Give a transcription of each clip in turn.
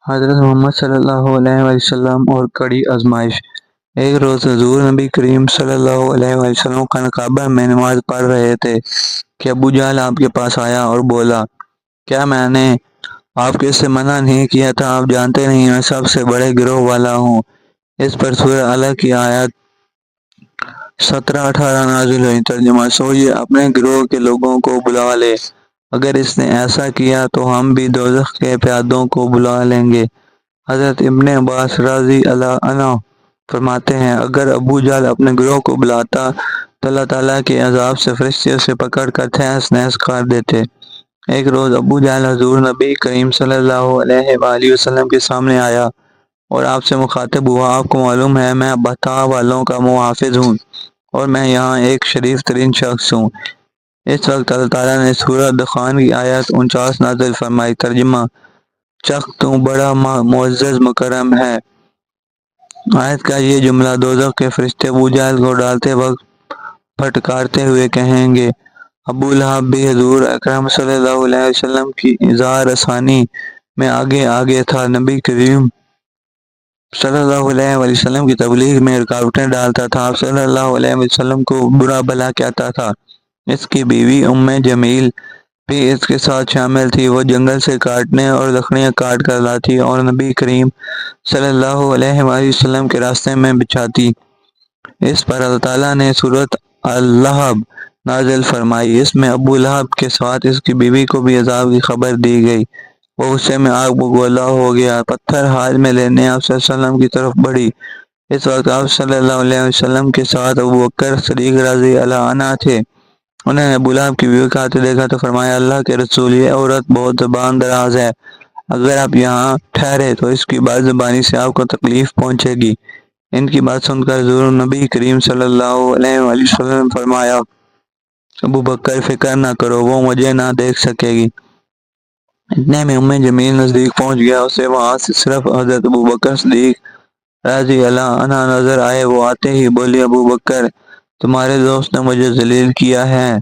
حضرت محمد صلی اللہ علیہ وسلم اور کڑی آزمائش۔ ایک روز حضور نبی کریم صلی اللہ علیہ وسلم خانہ کعبہ میں نماز پڑھ رہے تھے کہ ابو جہل آپ کے پاس آیا اور بولا، کیا میں نے آپ کو اس سے منع نہیں کیا تھا؟ آپ جانتے نہیں میں سب سے بڑے گروہ والا ہوں۔ اس پر سورہ الگ کی آیت 17-18 نازل ہوئی۔ ترجمہ: سوچئے اپنے گروہ کے لوگوں کو بلا لے، اگر اس نے ایسا کیا تو ہم بھی دوزخ کے پیادوں کو بلا لیں گے۔ حضرت ابن عباس رضی اللہ عنہ فرماتے ہیں، اگر ابو جہل اپنے گروہ کو بلاتا تو اللہ تعالیٰ کے عذاب سے فرشتے اسے پکڑ کر تہس نہس کر دیتے۔ ایک روز ابو جہل حضور نبی کریم صلی اللہ علیہ وآلہ وسلم کے سامنے آیا اور آپ سے مخاطب ہوا، آپ کو معلوم ہے میں بتا والوں کا محافظ ہوں اور میں یہاں ایک شریف ترین شخص ہوں۔ اس وقت اللہ تعالیٰ نے سورہ دخان کی آیت 49 نازل فرمائی۔ ترجمہ: چک تو بڑا معزز مکرم ہے۔ آیت کا یہ جملہ دوزخ کے فرشتے ابو جہل کو ڈالتے وقت پھٹکارتے ہوئے کہیں گے۔ ابو لہب بھی حضور اکرم صلی اللہ علیہ وسلم کی اظہار رسانی میں آگے آگے تھا۔ نبی کریم صلی اللہ علیہ وسلم کی تبلیغ میں رکاوٹیں ڈالتا تھا، آپ صلی اللہ علیہ وسلم کو برا بھلا کہتا تھا۔ اس کی بیوی ام جمیل بھی اس کے ساتھ شامل تھی، وہ جنگل سے کاٹنے اور لکڑیاں کاٹ کر لاتی اور نبی کریم صلی اللہ علیہ وسلم کے راستے میں بچھاتی۔ اس پر اللہ تعالیٰ نے سورۃ اللہب نازل فرمائی۔ اس میں ابو لہب کے ساتھ اس کی بیوی کو بھی عذاب کی خبر دی گئی۔ وہ غصے میں آگ بگولا ہو گیا، پتھر ہاتھ میں لینے آپ صلی اللہ علیہ وسلم کی طرف بڑھی۔ اس وقت آپ صلی اللہ علیہ وسلم کے ساتھ ابو بکر صدیق رضی اللہ عنہ تھے۔ انہوں نے ابو لہب کی بیوی کو آتے دیکھا تو فرمایا، اللہ کے رسول، یہ عورت بہت زبان دراز ہے، اگر آپ یہاں ٹھہرے تو اس کی بد زبانی سے آپ کو تکلیف پہنچے گی۔ ان کی بات سن کر حضور نبی کریم صلی اللہ علیہ وسلم نے فرمایا، ابو بکر فکر نہ کرو، وہ مجھے نہ دیکھ سکے گی۔ اتنے میں ام جمیل نزدیک پہنچ گیا، اسے وہاں سے صرف حضرت ابو بکر صدیق رضی اللہ عنہ نظر آئے۔ وہ آتے ہی بولی، ابو بکر، تمہارے دوست نے مجھے ذلیل کیا ہے،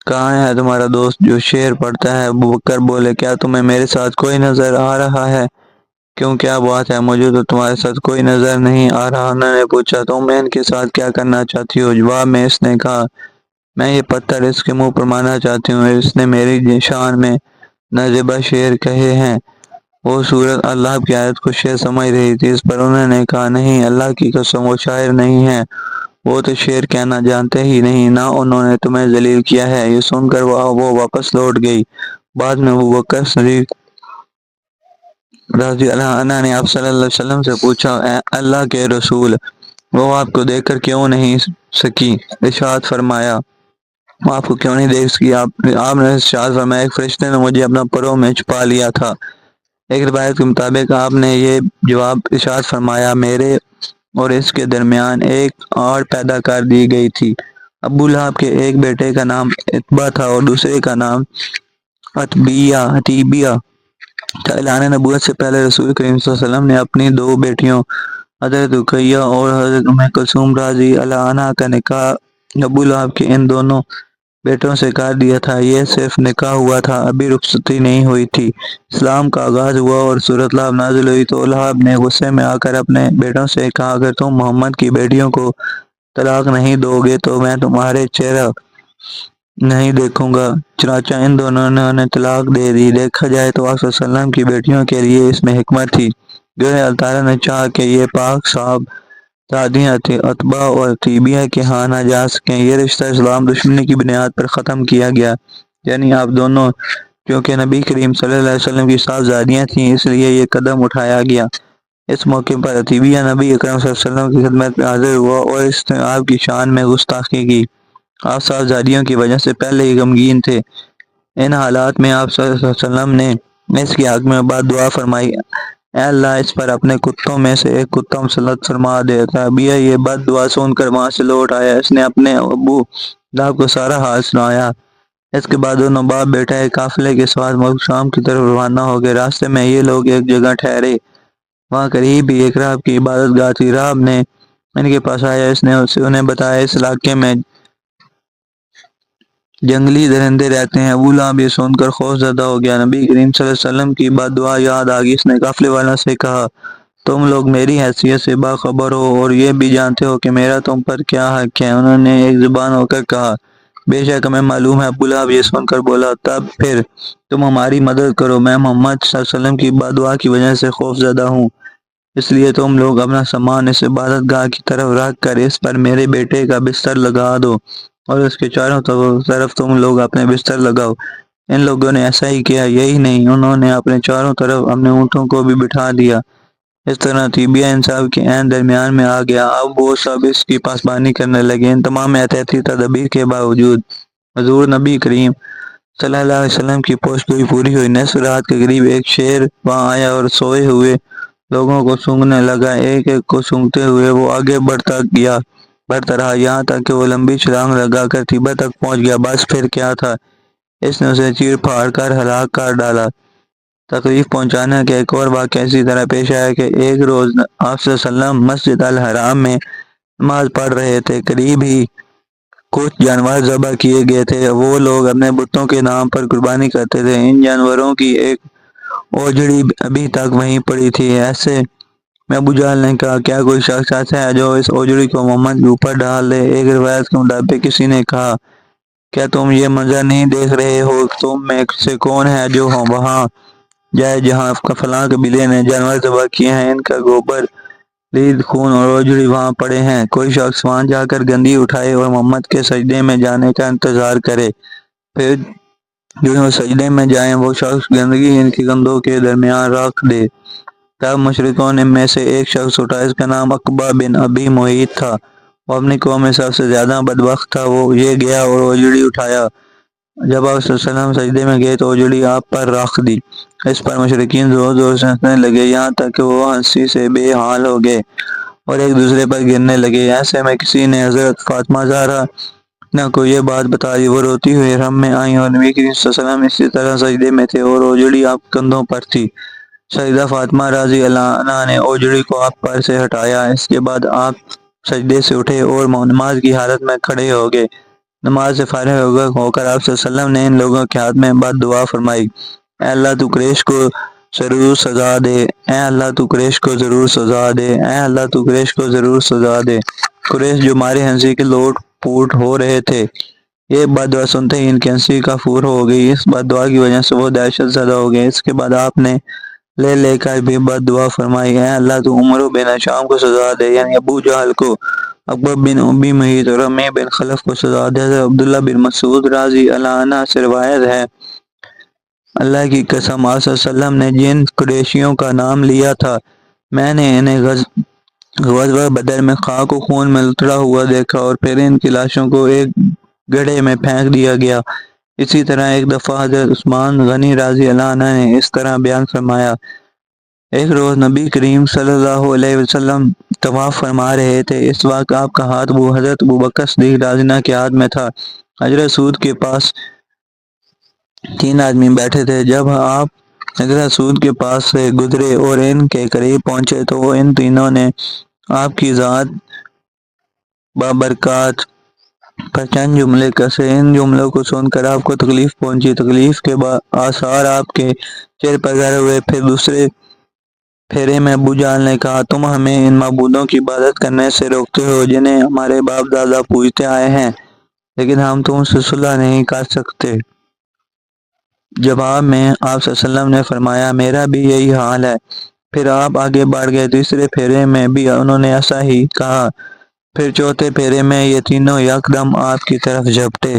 کہاں ہے تمہارا دوست جو شعر پڑھتا ہے؟ ابو بکر بولے، کیا تمہیں میرے ساتھ کوئی نظر آ رہا ہے؟ کیوں، کیا بات ہے؟ مجھے تو تمہارے ساتھ کوئی نظر نہیں آ رہا۔ انہوں نے پوچھا، تم ان کے ساتھ کیا کرنا چاہتی ہو؟ جواب میں اس نے کہا، میں یہ پتھر اس کے منہ پر مارنا چاہتی ہوں، اس نے میری شان میں نازیبہ شعر کہے ہیں۔ وہ سورۃ اللہ کی آیت کو شعر سمجھ رہی تھی۔ اس پر انہوں نے کہا، نہیں، اللہ کی قسم وہ شاعر نہیں ہے، وہ تو شعر کہنا جانتے ہی نہیں، نہ انہوں نے تمہیں ذلیل کیا ہے۔ یہ سن کر وہ واپس لوٹ گئی۔ بعد میں ابو بکر صدیق رضی اللہ عنہ نے آپ صلی اللہ علیہ وسلم سے پوچھا، اے اللہ کے رسول، وہ آپ کو دیکھ کر کیوں نہیں سکی؟ ارشاد فرمایا، وہ آپ کو کیوں نہیں دیکھ سکی؟ آپ نے ارشاد فرمایا، ایک فرشتے نے مجھے اپنا پروں میں چھپا لیا تھا۔ ایک روایت کے مطابق آپ نے یہ جواب ارشاد فرمایا، میرے اور اس کے درمیان ایک آڑ پیدا کر دی گئی تھی۔ ابو لہب کے ایک بیٹے کا نام عتبہ تھا اور دوسرے کا نام عتیبیہ تھا۔ اعلان نبوت سے پہلے رسول کریم صلی اللہ علیہ وسلم نے اپنی دو بیٹیوں حضرت رقیہ اور حضرت ام کلثوم رضی اللہ عنہ کا نکاح ابو لہب کے ان دونوں بیٹوں سے کر دیا تھا۔ یہ صرف نکاح ہوا تھا، ابھی رخصتی نہیں ہوئی تھی۔ اسلام کا آغاز ہوا اور سورۃ لہب نازل ہوئی تو لہب نے غصے میں آ کر اپنے بیٹوں سے کہا، اگر تم محمد کی بیٹیوں کو طلاق نہیں دو گے تو میں تمہارے چہرہ نہیں دیکھوں گا۔ چنانچہ ان دونوں نے انہیں طلاق دے دی۔ دیکھا جائے تو آپ صلی اللہ علیہ وسلم کی بیٹیوں کے لیے اس میں حکمت تھی، جو اللہ تعالیٰ نے چاہا کہ یہ پاک صاحب شادیاں عتبہ اور عتیبیہ کے ہاں نہ جا سکیں۔ یہ رشتہ اسلام دشمنی کی بنیاد پر ختم کیا گیا، یعنی آپ دونوں کیونکہ نبی کریم صلی اللہ علیہ وسلم کی صاحبزادیاں تھیں، اس لیے یہ قدم اٹھایا گیا۔ اس موقع پر عتیبیہ نبی اکرم صلی اللہ علیہ وسلم کی خدمت میں حاضر ہوا اور اس نے آپ کی شان میں گستاخی کی۔ آپ صاحبزادیوں کی وجہ سے پہلے ہی غمگین تھے۔ ان حالات میں آپ صلی اللہ علیہ وسلم نے اس کی حق میں بد دعا فرمائی، اے اللہ، اس پر اپنے کتوں میں سے ایک کتا مسلط فرما دے۔ عتیبیہ یہ بد دعا سن کر وہاں سے لوٹ آیا۔ اس نے اپنے ابو لہب کو سارا حال سنایا۔ اس کے بعد دونوں باپ بیٹا ایک قافلے کے ساتھ ملک شام کی طرف روانہ ہو گئے۔ راستے میں یہ لوگ ایک جگہ ٹھہرے، وہاں قریب ہی ایک راہب کی عبادت گاہ تھی۔ راہب نے ان کے پاس آیا، اس نے انہیں بتایا، اس علاقے میں جنگلی درندے رہتے ہیں۔ ابو لہب یہ سن کر خوف زدہ ہو گیا۔ نبی کریم صلی اللہ علیہ وسلم کی بد دعا یاد آ گئی۔ اس نے قافلے والوں سے کہا، تم لوگ میری حیثیت سے باخبر ہو اور یہ بھی جانتے ہو کہ میرا تم پر کیا حق ہے۔ انہوں نے ایک زبان ہو کر کہا، بے شک ہمیں معلوم ہے۔ ابو لہب یہ سن کر بولا، تب پھر تم ہماری مدد کرو، میں محمد صلی اللہ علیہ وسلم کی بد دعا کی وجہ سے خوف زدہ ہوں، اس لیے تم لوگ اپنا سامان اس عبادت گاہ کی طرف رکھ کر اس پر میرے بیٹے کا بستر لگا دو اور اس کے چاروں طرف تم لوگ اپنے بستر لگاؤ۔ ان لوگوں نے ایسا ہی کیا، یہی نہیں انہوں نے اپنے چاروں طرف اپنے اونٹوں کو بھی بٹھا دیا۔ اس طرح طیبیہ انصاف کے عین درمیان میں آ گیا۔ اب وہ سب اس کی پاسبانی کرنے لگے۔ ان تمام احتیاطی تدابیر کے باوجود حضور نبی کریم صلی اللہ علیہ وسلم کی پوشت گوئی پوری ہوئی۔ نصف رات کے قریب ایک شیر وہاں آیا اور سوئے ہوئے لوگوں کو سونگھنے لگا۔ ایک ایک کو سونگھتے ہوئے وہ آگے بڑھتا رہا، یہاں تک کہ وہ لمبی چھلانگ لگا کر طیبہ تک پہنچ گیا۔ بس پھر کیا تھا، اس نے اسے چیر پھاڑ کر ہلاک کر ڈالا۔ تکلیف پہنچانے کا ایک اور واقعہ اسی طرح پیش آیا کہ ایک روز آپ صلی اللہ علیہ وسلم مسجد الحرام میں نماز پڑھ رہے تھے۔ قریب ہی کچھ جانور ذبح کیے گئے تھے۔ وہ لوگ اپنے بتوں کے نام پر قربانی کرتے تھے۔ ان جانوروں کی ایک اوجڑی ابھی تک وہیں پڑی تھی۔ ایسے میں ابو جہل نے کہا، کیا کوئی شخص ایسا ہے جو اس اوجڑی کو محمد کے اوپر ڈال دے؟ ایک روایت کے مطابق کسی نے کہا، کیا تم یہ منظر نہیں دیکھ رہے ہو؟ تم میں سے کون ہے جو وہاں جائے جہاں فلاں قبیلے نے جانور ذبح کیے ہیں؟ ان کا گوبر، لید، خون اور اوجڑی وہاں پڑے ہیں۔ کوئی شخص وہاں جا کر گندی اٹھائے اور محمد کے سجدے میں جانے کا انتظار کرے، پھر جو وہ سجدے میں جائیں وہ شخص گندگی ان کے کندھوں کے درمیان رکھ دے۔ تب مشرکوں میں سے ایک شخص اٹھا، اس کا نام عقبہ بن ابی معیط تھا، وہ اپنی قوم میں سب سے زیادہ بدبخت تھا۔ وہ یہ گیا اور اوجڑی اٹھایا۔ جب آپ صلی اللہ علیہ وسلم سجدے میں گئے تو اوجڑی آپ پر رکھ دی۔ اس پر مشرکین زور زور سے ہنسنے لگے، یہاں تک کہ وہ ہنسی سے بے حال ہو گئے اور ایک دوسرے پر گرنے لگے۔ ایسے میں کسی نے حضرت فاطمہ زہرا کو یہ بات بتا دی۔ وہ روتی ہوئی حرم میں آئیں اور نبی کریم صلی اللہ علیہ وسلم اسی طرح سجدے میں تھے اور اوجڑی آپ کے کندھوں پر تھی۔ سیدہ فاطمہ رضی اللہ عنہا نے اوجڑی کو آپ پر سے ہٹایا۔ اس کے بعد آپ سجدے سے اٹھے اور نماز کی حالت میں کھڑے ہو گئے۔ نماز سے فارغ ہو کر آپ صلی اللہ علیہ وسلم نے ان لوگوں کے ہاتھ میں بد دعا فرمائی، اے اللہ تو قریش کو ضرور سزا دے، اے اللہ تو قریش کو ضرور سزا دے، اے اللہ تو قریش کو ضرور سزا دے۔ قریش جو مارے ہنسی کے لوٹ پوٹ ہو رہے تھے، یہ بد دعا سنتے ہی ان کی ہنسی کا فور ہو گئی۔ اس بد دعا کی وجہ سے وہ دہشت زدہ ہو گئے۔ اس کے بعد آپ نے لے کر بھی بد دعا فرمائی، اے اللہ تو عمر بن ہشام کو سزا دے، یعنی ابو جہل کو، عقبہ بن ابی معیط اور رمی بن خلف کو سزا دے۔ حضرت عبداللہ بن مسعود رضی اللہ عنہ سے روایت ہے، اللہ کی قسم، آپ صلی اللہ علیہ وسلم نے جن قریشیوں کا نام لیا تھا، میں نے انہیں غزوہ بدر میں خاک و خون میں لتڑا ہوا دیکھا اور پھر ان کی لاشوں کو ایک گڑھے میں پھینک دیا گیا۔ اسی طرح ایک دفعہ حضرت عثمان غنی رضی اللہ عنہ نے اس طرح بیان فرمایا، ایک روز نبی کریم صلی اللہ علیہ وسلم طواف فرما رہے تھے۔ اس وقت آپ کا ہاتھ حضرت ابوبکر صدیق رضی اللہ عنہ کے ہاتھ میں تھا۔ حضرت سود کے پاس 3 آدمی بیٹھے تھے۔ جب آپ حضرت سود کے پاس سے گزرے اور ان کے قریب پہنچے تو ان تینوں نے آپ کی ذات بابرکات پر چند جملے کسے۔ ان جملوں کو سن کر آپ کو تکلیف پہنچی۔ تکلیف کے آثار آپ کے چہرے پر ظاہر ہوئے۔ پھر دوسرے پھیرے میں ابو جہل نے کہا، تم ہمیں ان معبودوں کی عبادت کرنے سے روکتے ہو جنہیں ہمارے باپ دادا پوجتے آئے ہیں، لیکن ہم تم سے صلح نہیں کر سکتے۔ جواب میں آپ صلی اللہ علیہ وسلم نے فرمایا، میرا بھی یہی حال ہے۔ پھر آپ آگے بڑھ گئے۔ تیسرے پھیرے میں بھی انہوں نے ایسا ہی کہا۔ پھر چوتھے پھیرے میں یہ تینوں یکدم آپ کی طرف جھپٹے۔